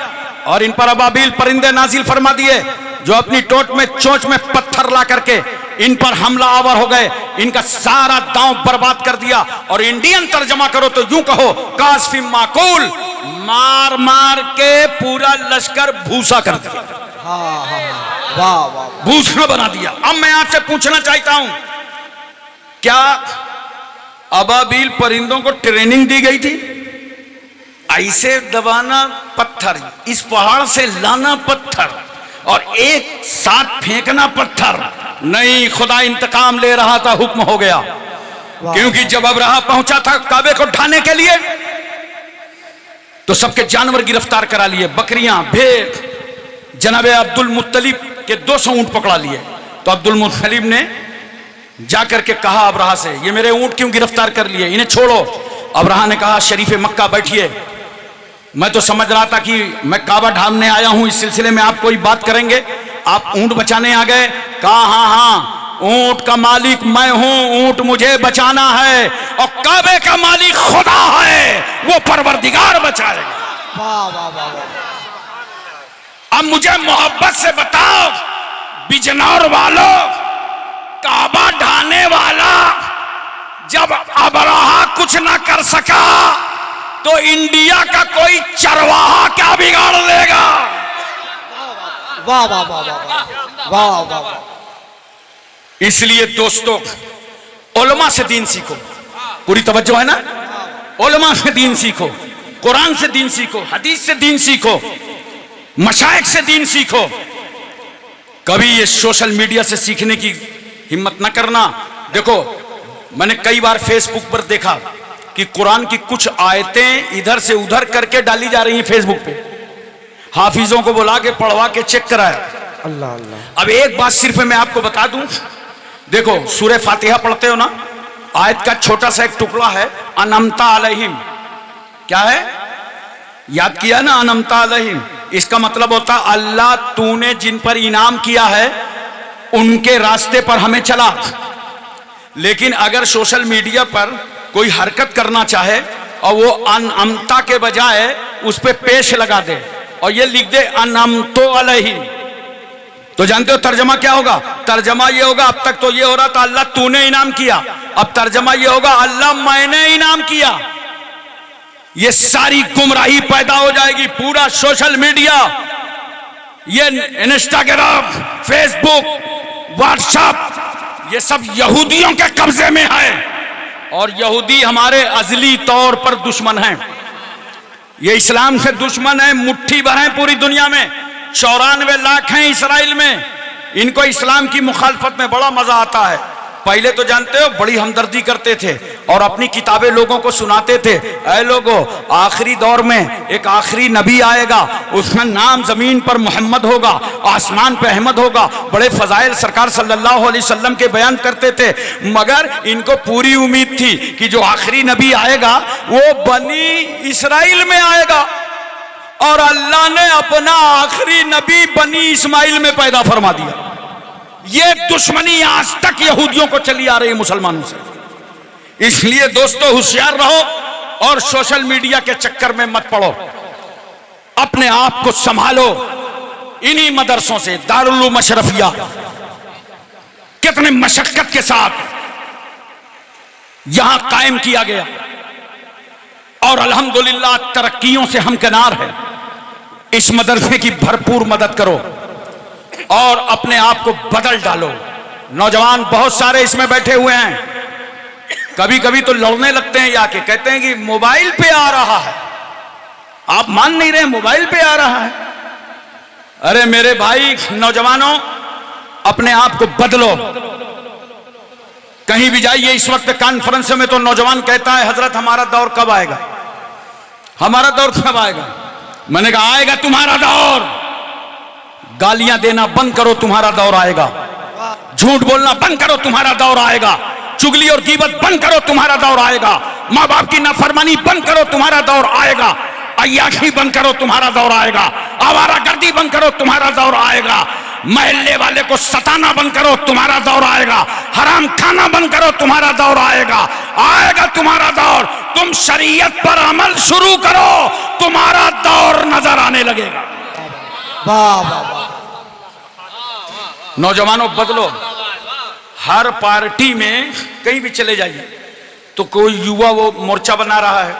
और इन पर अबाबील परिंदे नाजिल फरमा दिए जो अपनी चोंच में पत्थर ला करके इन पर हमला आवर हो गए, इनका सारा दांव बर्बाद कर दिया। और इंडियन तर्जमा करो तो यूं कहो कास्फिम माकूल, मार मार के पूरा लश्कर भूसा कर दिया। हाँ हाँ। वाह वाह। भूसा बना दिया। अब मैं आपसे पूछना चाहता हूं, क्या अबाबील परिंदों को ट्रेनिंग दी गई थी? ऐसे दबाना पत्थर, इस पहाड़ से लाना पत्थर और एक साथ फेंकना पत्थर? नहीं, खुदा इंतकाम ले रहा था, हुक्म हो गया। क्योंकि जब अबरहा पहुंचा था काबे को ढाने के लिए तो सबके जानवर गिरफ्तार करा लिए, बकरियां, भेड़। जनाबे अब्दुल मुत्तलिब के 200 ऊंट पकड़ा लिए। तो अब्दुल मुत्तलिब ने जाकर के कहा अबरहा से, ये मेरे ऊंट क्यों गिरफ्तार कर लिए, इन्हें छोड़ो। अबरहा ने कहा शरीफ मक्का बैठिए, मैं तो समझ रहा था कि मैं काबा ढालने आया हूं, इस सिलसिले में आप कोई बात करेंगे, आप ऊंट बचाने आ गए? कहा हाँ हाँ, ऊंट का मालिक मैं हूं, ऊंट मुझे बचाना है और काबे का मालिक खुदा है, वो परवरदिगार बचाएगा। वाह वाह वाह। अब मुझे मोहब्बत से बताओ बिजनौर वालों, काबा ढाने वाला जब अबरहा कुछ ना कर सका तो इंडिया का कोई चरवाहा क्या बिगाड़ लेगा? वाह वाह वाह वाह वाह वाह वाह। इसलिए दोस्तों, उलमा से दीन सीखो, पूरी तवज्जो है ना, उलमा से दीन सीखो, कुरान से दीन सीखो, हदीस से दीन सीखो, मशाइख से दीन सीखो। कभी ये सोशल मीडिया से सीखने की हिम्मत न करना। देखो मैंने कई बार फेसबुक पर देखा कि कुरान की कुछ आयतें इधर से उधर करके डाली जा रही हैं फेसबुक पे, हाफिजों को बुला के पढ़वा के चेक कराया। अल्लाह अल्लाह। अब एक बात सिर्फ मैं आपको बता दूं, देखो सूरह फातिहा पढ़ते हो ना, आयत का छोटा सा एक टुकड़ा है अनमता अलैहिम, क्या है याद किया ना, अनमता अलैहिम, इसका मतलब होता अल्लाह तूने जिन पर इनाम किया है उनके रास्ते पर हमें चला। लेकिन अगर सोशल मीडिया पर कोई हरकत करना चाहे और वो अनमता के बजाय उस पर पेश लगा दे और ये लिख दे अनमतो अलैहिम, तो जानते हो तर्जमा क्या होगा? तर्जमा ये होगा, अब तक तो ये हो रहा था अल्लाह तूने इनाम किया, अब तर्जमा ये होगा अल्लाह मैंने इनाम किया। ये सारी गुमराही पैदा हो जाएगी। पूरा सोशल मीडिया, ये इंस्टाग्राम, फेसबुक, व्हाट्सएप, ये सब यहूदियों के कब्जे में है और यहूदी हमारे अजली तौर पर दुश्मन हैं। ये इस्लाम से दुश्मन है, मुट्ठी भर हैं पूरी दुनिया में, 94 लाख हैं इसराइल में। इनको इस्लाम की मुखालफत में बड़ा मजा आता है। पहले तो जानते हो बड़ी हमदर्दी करते थे और अपनी किताबें लोगों को सुनाते थे, ऐ लोगों आखिरी दौर में एक आखिरी नबी आएगा, उसका नाम जमीन पर मोहम्मद होगा, आसमान पे अहमद होगा। बड़े फजाइल सरकार सल्लल्लाहु अलैहि वसल्लम के बयान करते थे, मगर इनको पूरी उम्मीद थी कि जो आखिरी नबी आएगा वो बनी इसराइल में आएगा और अल्लाह ने अपना आखिरी नबी बनी इस्माइल में पैदा फरमा दिया। ये दुश्मनी आज तक यहूदियों को चली आ रही है मुसलमानों से। इसलिए दोस्तों होशियार रहो और सोशल मीडिया के चक्कर में मत पड़ो, अपने आप को संभालो। इन्हीं मदरसों से दारुल उलूम अशरफिया कितने मशक्कत के साथ यहां कायम किया गया और अल्हम्दुलिल्लाह तरक्कियों से हमकिनार है। इस मदरसे की भरपूर मदद करो और अपने आप को बदल डालो। नौजवान बहुत सारे इसमें बैठे हुए हैं, कभी कभी तो लड़ने लगते हैं, या के कहते हैं कि मोबाइल पे आ रहा है, आप मान नहीं रहे मोबाइल पे आ रहा है। अरे मेरे भाई नौजवानों, अपने आप को बदलो। कहीं भी जाइए इस वक्त कॉन्फ्रेंस में तो नौजवान कहता है हजरत हमारा दौर कब आएगा, हमारा दौर कब आएगा। मैंने कहा आएगा तुम्हारा दौर। गालियां देना बंद करो, तुम्हारा दौर आएगा। झूठ बोलना बंद करो, तुम्हारा दौर आएगा। चुगली और गीबत बंद करो, तुम्हारा दौर आएगा। माँ बाप की नाफरमानी बंद करो, तुम्हारा दौर आएगा। अय्याशी बंद करो, तुम्हारा दौर आएगा। आवारागर्दी बंद करो, तुम्हारा दौर आएगा। महल्ले वाले को सताना बंद करो, तुम्हारा दौर आएगा। हराम खाना बंद करो, तुम्हारा दौर आएगा। आएगा तुम्हारा दौर। तुम शरीयत पर अमल शुरू करो, तुम्हारा दौर नजर आने लगेगा। वाह वाह वाह। नौजवानों बदलो। हर पार्टी में कहीं भी चले जाइए तो कोई युवा वो मोर्चा बना रहा है,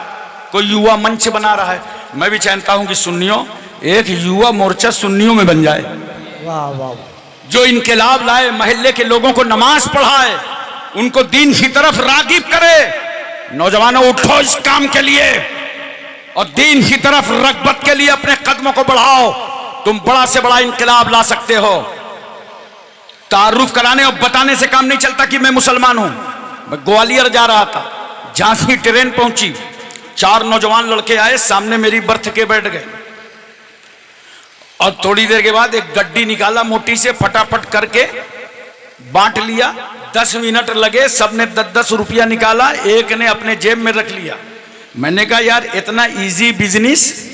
कोई युवा मंच बना रहा है। मैं भी चाहता हूं कि सुन्नियों एक युवा मोर्चा सुन्नियों में बन जाए, वाह वाह। जो इनकलाब लाए, महल्ले के लोगों को नमाज पढ़ाए, उनको दीन की तरफ रागिब करे। नौजवानों उठो इस काम के लिए और दीन की तरफ रगबत के लिए अपने कदमों को बढ़ाओ। तुम बड़ा से बड़ा इनकलाब ला सकते हो। तारुफ कराने और बताने से काम नहीं चलता कि मैं मुसलमान हूं। मैं ग्वालियर जा रहा था, झांसी ट्रेन पहुंची, 4 नौजवान लड़के आए, सामने मेरी बर्थ के बैठ गए और थोड़ी देर के बाद एक गड्डी निकाला मोटी से, फटाफट करके बांट लिया। 10 मिनट लगे, सबने 10-10 रुपया निकाला, एक ने अपने जेब में रख लिया। मैंने कहा यार इतना इजी बिजनेस,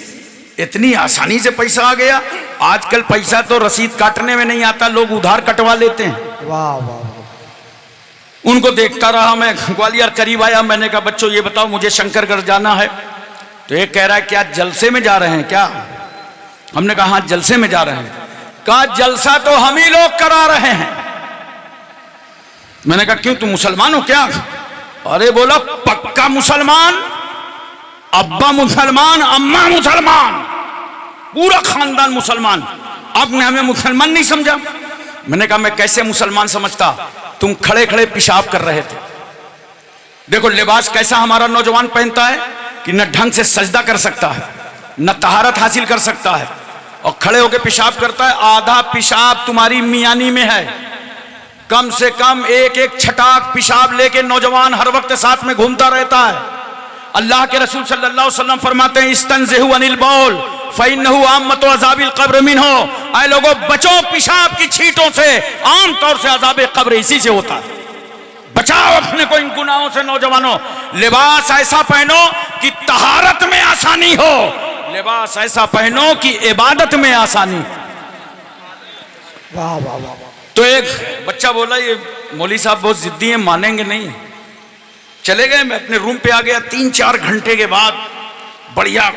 इतनी आसानी से पैसा आ गया। आजकल पैसा तो रसीद काटने में नहीं आता, लोग उधार कटवा लेते हैं। वाह वाह। उनको देखता रहा मैं। ग्वालियर करीब आया, मैंने कहा बच्चों ये बताओ मुझे शंकरगढ़ जाना है। तो ये कह रहा है क्या जलसे में जा रहे हैं क्या? हमने कहा हाँ जलसे में जा रहे हैं। कहा जलसा तो हम ही लोग करा रहे हैं। मैंने कहा क्यों, तुम मुसलमान हो क्या? अरे बोला पक्का मुसलमान, अब्बा मुसलमान, अम्मा मुसलमान, पूरा खानदान मुसलमान। आपने हमें मुसलमान नहीं समझा। मैंने कहा मैं कैसे मुसलमान समझता, तुम खड़े खड़े पेशाब कर रहे थे, देखो लिबास कैसा हमारा नौजवान पहनता है कि न ढंग से सजदा कर सकता है, न तहारत हासिल कर सकता है, और खड़े होकर पेशाब करता है। आधा पेशाब तुम्हारी मियानी में है। कम से कम एक एक छटाक पेशाब लेके नौजवान हर वक्त साथ में घूमता रहता है। अल्लाह के रसूल सल्लल्लाहु अलैहि वसल्लम फरमाते हैं, इस्तंज़िहु अनिल बौल फ़इन्नहु आम्मतु अज़ाबिल क़ब्र मिन्हु। ऐ लोगों, बचो पेशाब की छींटों से, आम तौर से अज़ाब क़ब्र इसी से होता है। बचाओ अपने को इन गुनाहों से। नौजवानों, लिबास ऐसा पहनो कि तहारत में आसानी हो, लिबास ऐसा पहनो कि इबादत में आसानी हो। वाह वाह वाह। तो एक बच्चा बोला, ये मौली साहब बहुत जिद्दी हैं, मानेंगे नहीं। चले गए, मैं अपने रूम पे आ गया। 3-4 घंटे के बाद बढ़िया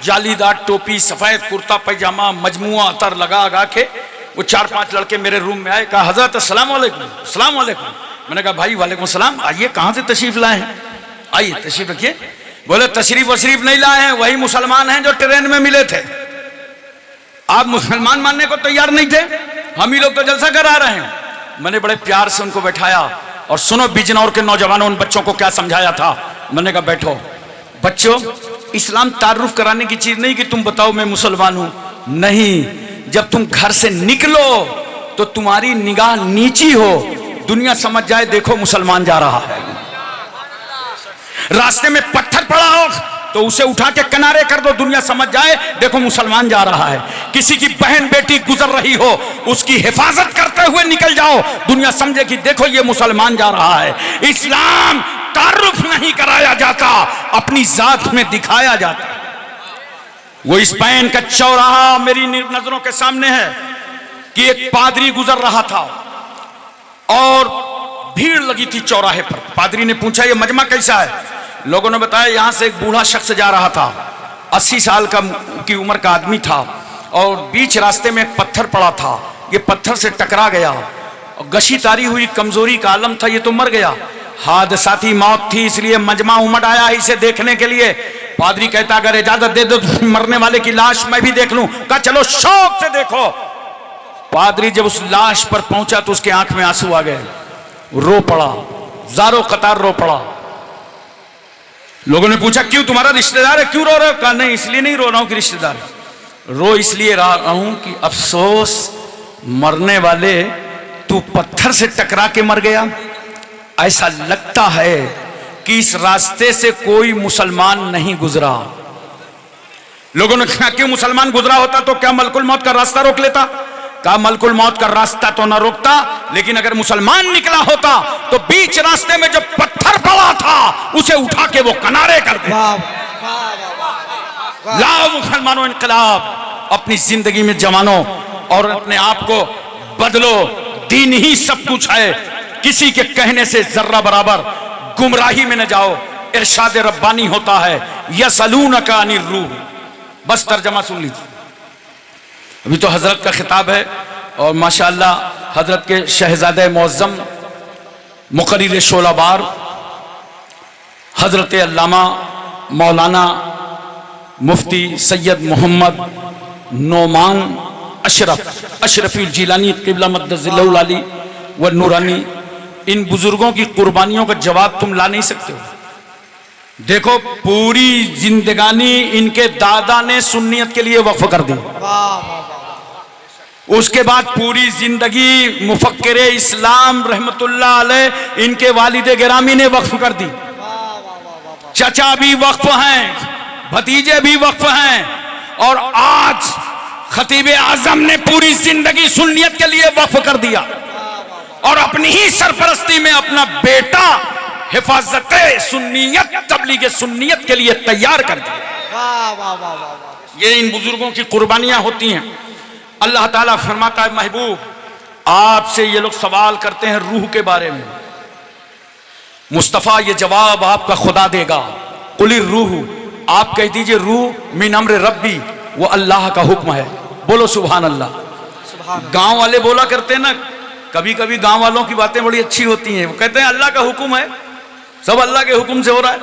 जालीदार टोपी, सफेद कुर्ता पैजामा, मजमुआ अतर लगा के वो 4-5 लड़के मेरे रूम में आए। कहा, हजरत अस्सलाम वालेकुम। अस्सलाम वालेकुम। मैंने कहा, भाई वालेकुम सलाम, आइए, कहाँ से तशरीफ लाए हैं? आइए तशरीफ रखिए। बोले, तशरीफ वशरीफ नहीं लाए हैं, वही मुसलमान हैं जो ट्रेन में मिले थे। आप मुसलमान मानने को तैयार नहीं थे, हम ही लोग तो जलसा करा रहे हैं। मैंने बड़े प्यार से उनको बैठाया और सुनो बिजनौर के नौजवानों, उन बच्चों को क्या समझाया था। मैंने कहा, बैठो बच्चों, इस्लाम तारुफ कराने की चीज नहीं कि तुम बताओ मैं मुसलमान हूं। नहीं, जब तुम घर से निकलो तो तुम्हारी निगाह नीची हो, दुनिया समझ जाए देखो मुसलमान जा रहा है। रास्ते में पत्थर पड़ा हो तो उसे उठा के किनारे कर दो, दुनिया समझ जाए देखो मुसलमान जा रहा है। किसी की बहन बेटी गुजर रही हो, उसकी हिफाजत करते हुए निकल जाओ, दुनिया समझे कि देखो ये मुसलमान जा रहा है। इस्लाम तारुफ नहीं कराया जाता, अपनी जात में दिखाया जाता। वो स्पेन का चौराहा मेरी नजरों के सामने है कि एक पादरी गुजर रहा था और भीड़ लगी थी चौराहे पर। पादरी ने पूछा, ये मजमा कैसा है? लोगों ने बताया, यहां से एक बूढ़ा शख्स जा रहा था, 80 साल की उम्र का आदमी था, और बीच रास्ते में एक पत्थर पड़ा था। ये पत्थर से टकरा गया और गशी तारी हुई, कमजोरी का आलम था, ये तो मर गया। हादसाती मौत थी, इसलिए मजमा उमड़ आया इसे देखने के लिए। पादरी कहता, अगर इजाजत दे दो तो मरने वाले की लाश मैं भी देख लूं। कहा, चलो शौक से देखो। पादरी जब उस लाश पर पहुंचा तो उसके आंख में आंसू आ गए, रो पड़ा, जारो कतार रो पड़ा। लोगों ने पूछा, क्यों, तुम्हारा रिश्तेदार है, क्यों रो रहे हो? कहा, नहीं, इसलिए नहीं रो रहा हूं कि रिश्तेदार, रो इसलिए रहा हूं कि अफसोस, मरने वाले तू पत्थर से टकरा के मर गया। ऐसा लगता है कि इस रास्ते से कोई मुसलमान नहीं गुजरा। लोगों ने कहा, क्यों, मुसलमान गुजरा होता तो क्या मलकुल मौत का रास्ता रोक लेता? कहा, मलकुल मौत का रास्ता तो ना रोकता, लेकिन अगर मुसलमान निकला होता तो बीच रास्ते में जो पत्थर पड़ा था उसे उठा के वो किनारे कर दे। लाओ मुसलमानों इनकलाब, अपनी जिंदगी में जवानो और अपने आप को बदलो। दीन ही सब कुछ है, किसी के कहने से जर्रा बराबर गुमराही में न जाओ। इरशाद रब्बानी होता है, यसलूनका अनिर रूह। बस तर्जमा सुन लीजिए। अभी तो हजरत का खिताब है और माशाअल्लाह हजरत के शहजादे मुअज्जम मुकर्रिर शोलाबार हजरत अल्लामा मौलाना मुफ्ती सैयद मोहम्मद नोमान अशरफी जिलानी क़िबला मद्दज़िल्लहुल आली व नूरानी, इन बुजुर्गों की कुर्बानियों का जवाब तुम ला नहीं सकते हो। देखो, पूरी जिंदगानी इनके दादा ने सुन्नियत के लिए वक्फ कर दी। उसके बाद पूरी जिंदगी मुफक्किरे इस्लाम रहमतुल्लाह अलैह इनके वालिदे गिरामी ने वक्फ कर दी। चचा भी वक्फ हैं, भतीजे भी वक्फ हैं, और आज खतीबे आजम ने पूरी जिंदगी सुन्नियत के लिए वक्फ कर दिया और अपनी ही सरपरस्ती में अपना बेटा हिफाजत सुन्नियत, तबलीग सुन्नियत के लिए तैयार कर दिया। ये इन बुजुर्गों की कुर्बानियां होती हैं। अल्लाह ताला फरमाता है, महबूब आपसे ये लोग सवाल करते हैं रूह के बारे में, मुस्तफ़ा ये जवाब आपका खुदा देगा। कुलिर रूह, आप कह दीजिए रूह मिन अम्र रब्बी, वो अल्लाह का हुक्म है। बोलो सुभान अल्लाह। गांव वाले बोला करते हैं ना, कभी कभी गांव वालों की बातें बड़ी अच्छी होती हैं। वो कहते हैं अल्लाह का हुक्म है, सब अल्लाह के हुक्म से हो रहा है,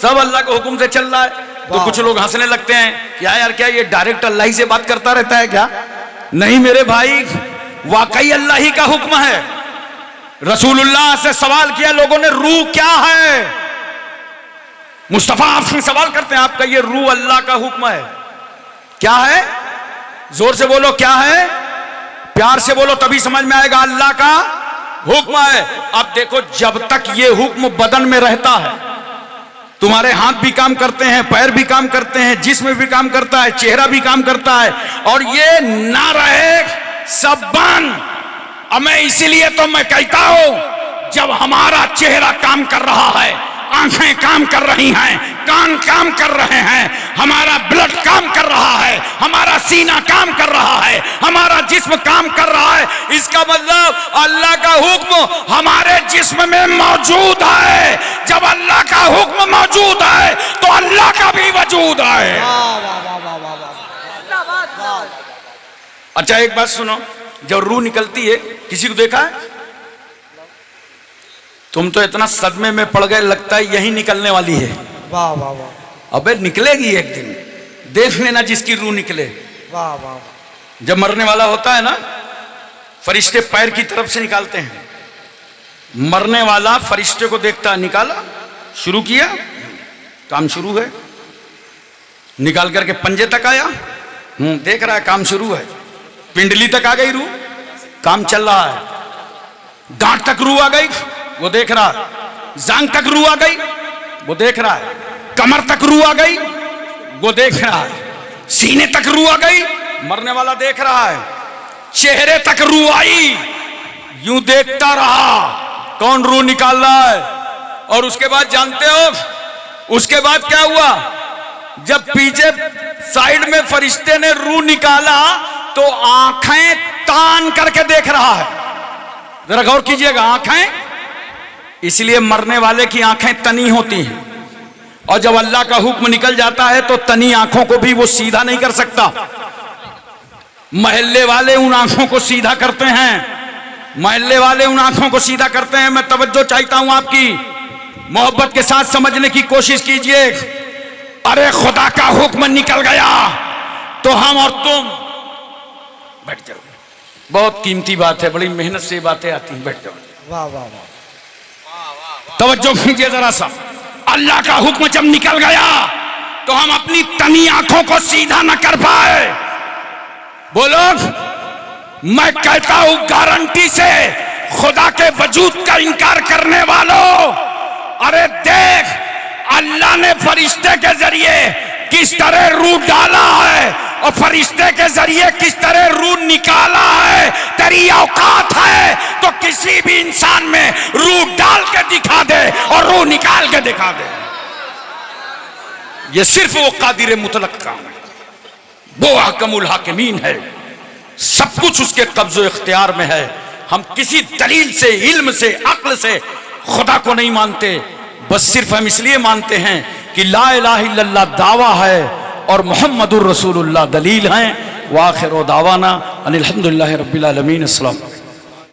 सब अल्लाह के हुक्म से चल रहा है। तो कुछ लोग हंसने लगते हैं, क्या यार, क्या ये डायरेक्ट अल्लाह ही से बात करता रहता है क्या? नहीं मेरे भाई, वाकई अल्लाह ही का हुक्म है। रसूलुल्लाह से सवाल किया लोगों ने, रूह क्या है? मुस्तफा आपसे सवाल करते हैं, आपका ये रूह अल्लाह का हुक्म है, क्या है? जोर से बोलो, क्या है? प्यार से बोलो, तभी समझ में आएगा। अल्लाह का हुक्म है। अब देखो, जब तक ये हुक्म बदन में रहता है, तुम्हारे हाथ भी काम करते हैं, पैर भी काम करते हैं, जिस्म भी काम करता है, चेहरा भी काम करता है, और ये ना रहे सब बंद। अब मैं इसीलिए तो मैं कहता हूं, जब हमारा चेहरा काम कर रहा है, आंखें काम कर रही हैं, कान काम कर रहे हैं, हमारा ब्लड काम कर रहा है, हमारा सीना काम कर रहा है, हमारा जिस्म काम कर रहा है, इसका मतलब अल्लाह का हुक्म हमारे जिस्म में मौजूद है। जब अल्लाह का हुक्म मौजूद है तो अल्लाह का भी वजूद है। अच्छा, एक बात सुनो, जब रूह निकलती है, किसी को देखा है? तुम तो इतना सदमे में पड़ गए, लगता है यही निकलने वाली है। वाह वाह वाह। अबे निकलेगी एक दिन, देख लेना जिसकी रूह निकले। वाह वाह। जब मरने वाला होता है ना, फरिश्ते पैर की तरफ से निकालते हैं। मरने वाला फरिश्ते को देखता है, निकाला, शुरू किया, काम शुरू है। निकाल करके पंजे तक आया, देख रहा है काम शुरू है। पिंडली तक आ गई रूह, काम चल रहा है। गांठ तक रूह आ गई, वो देख रहा है। जांग तक रूह आ गई, वो देख रहा है। कमर तक रूह आ गई, वो देख रहा है। सीने तक रूह आ गई, मरने वाला देख रहा है। चेहरे तक रूह आई, यूं देखता रहा कौन रूह निकाल रहा है। और उसके बाद जानते हो उसके बाद क्या हुआ? जब पीछे साइड में फरिश्ते ने रूह निकाला तो आंखें तान करके देख रहा है। जरा गौर कीजिएगा, आंखें, इसलिए मरने वाले की आंखें तनी होती हैं, और जब अल्लाह का हुक्म निकल जाता है तो तनी आंखों को भी वो सीधा नहीं कर सकता। महल्ले वाले उन आंखों को सीधा करते हैं, महल्ले वाले उन आंखों को सीधा करते हैं। मैं तवज्जो चाहता हूं आपकी, मोहब्बत के साथ समझने की कोशिश कीजिए। अरे खुदा का हुक्म निकल गया तो हम और तुम, बैठ जाओ, बहुत कीमती बात है, बड़ी मेहनत से बातें आती हैं, बैठ जाओ। वाह वाह वाह। तवज्जो कीजिए जरा सा। अल्लाह का हुक्म जब निकल गया तो हम अपनी तनी आंखों को सीधा न कर पाए। बोलो, मैं कहता हूं गारंटी से, खुदा के वजूद का इनकार करने वालों, अरे देख अल्लाह ने फरिश्ते के जरिए किस तरह रूह डाला है और फरिश्ते के जरिए किस तरह रूह निकाला है। तेरी औकात है तो किसी भी इंसान में रूह डाल के दिखा दे और रूह निकाल के दिखा दे। ये सिर्फ वो कादिर मुतलक काम है, वो हकमुल हाकिमीन है, सब कुछ उसके कब्ज़ो इख्तियार में है। हम किसी दलील से, इल्म से, अक्ल से खुदा को नहीं मानते, बस सिर्फ हम इसलिए मानते हैं कि ला इलाहा इल्लल्लाह दावा है और मुहम्मदुर रसूलुल्लाह दलील हैं। व आखिर दावाना अनिल हम्दुलिल्लाहि रब्बिल आलमीन। अस्सलाम।